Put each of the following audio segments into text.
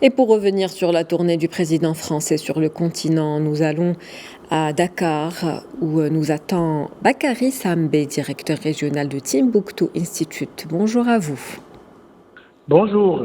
Et pour revenir sur la tournée du président français sur le continent, nous allons à Dakar où nous attend Bakary Sambé, directeur régional de Timbuktu Institute. Bonjour à vous. Bonjour.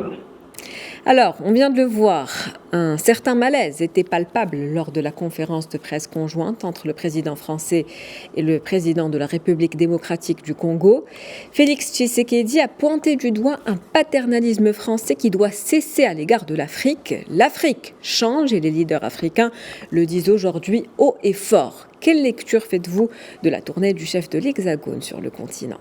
Alors, on vient de le voir, un certain malaise était palpable lors de la conférence de presse conjointe entre le président français et le président de la République démocratique du Congo. Félix Tshisekedi a pointé du doigt un paternalisme français qui doit cesser à l'égard de l'Afrique. L'Afrique change et les leaders africains le disent aujourd'hui haut et fort. Quelle lecture faites-vous de la tournée du chef de l'Hexagone sur le continent ?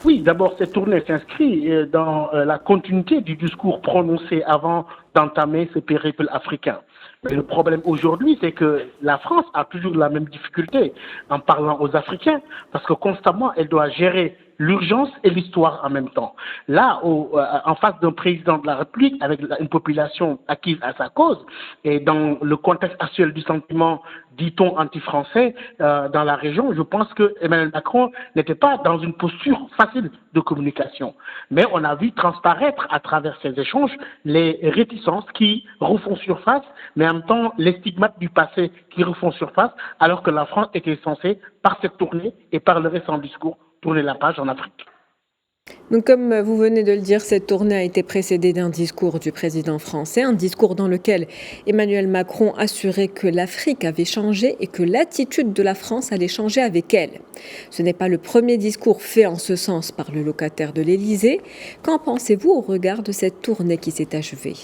Oui, d'abord, cette tournée s'inscrit dans la continuité du discours prononcé avant d'entamer ce périple africain. Mais le problème aujourd'hui, c'est que la France a toujours la même difficulté en parlant aux Africains, parce que constamment, elle doit gérer l'urgence et l'histoire en même temps. Là, en face d'un président de la République, avec une population acquise à sa cause, et dans le contexte actuel du sentiment, dit-on, anti-français dans la région, je pense que Emmanuel Macron n'était pas dans une posture facile de communication. Mais on a vu transparaître à travers ces échanges les réticences qui refont surface, mais en même temps les stigmates du passé qui refont surface, alors que la France était censée, par cette tournée et par le récent discours, tourner la page en Afrique. Donc, comme vous venez de le dire, cette tournée a été précédée d'un discours du président français, un discours dans lequel Emmanuel Macron assurait que l'Afrique avait changé et que l'attitude de la France allait changer avec elle. Ce n'est pas le premier discours fait en ce sens par le locataire de l'Élysée. Qu'en pensez-vous au regard de cette tournée qui s'est achevée ?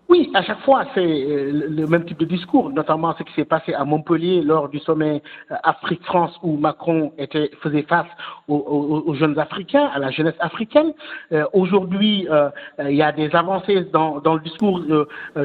Oui, à chaque fois, c'est le même type de discours, notamment ce qui s'est passé à Montpellier lors du sommet Afrique-France où Macron faisait face aux jeunes Africains, à la jeunesse africaine. Aujourd'hui, il y a des avancées dans le discours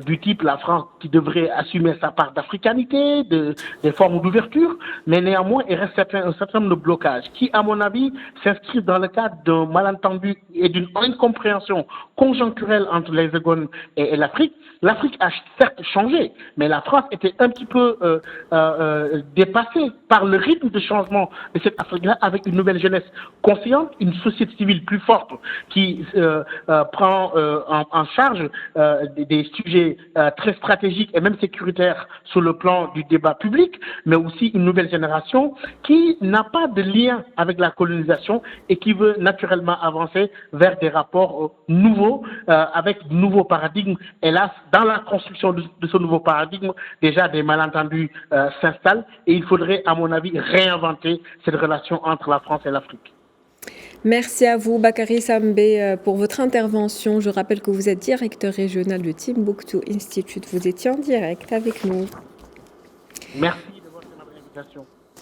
du type la France qui devrait assumer sa part d'africanité, des formes d'ouverture, mais néanmoins, il reste un certain nombre de blocages qui, à mon avis, s'inscrivent dans le cadre d'un malentendu et d'une incompréhension conjoncturelle entre l'Hexagone et l'Afrique. L'Afrique a certes changé, mais la France était un petit peu dépassée par le rythme de changement de cette Afrique-là, avec une nouvelle jeunesse consciente, une société civile plus forte qui prend en charge des sujets très stratégiques et même sécuritaires sur le plan du débat public, mais aussi une nouvelle génération qui n'a pas de lien avec la colonisation et qui veut naturellement avancer vers des rapports nouveaux, avec de nouveaux paradigmes. Hélas, dans la construction de ce nouveau paradigme, déjà des malentendus s'installent et il faudrait, à mon avis, réinventer cette relation entre la France et l'Afrique. Merci à vous, Bakary Sambé, pour votre intervention. Je rappelle que vous êtes directeur régional de Timbuktu Institute. Vous étiez en direct avec nous. Merci de votre invitation.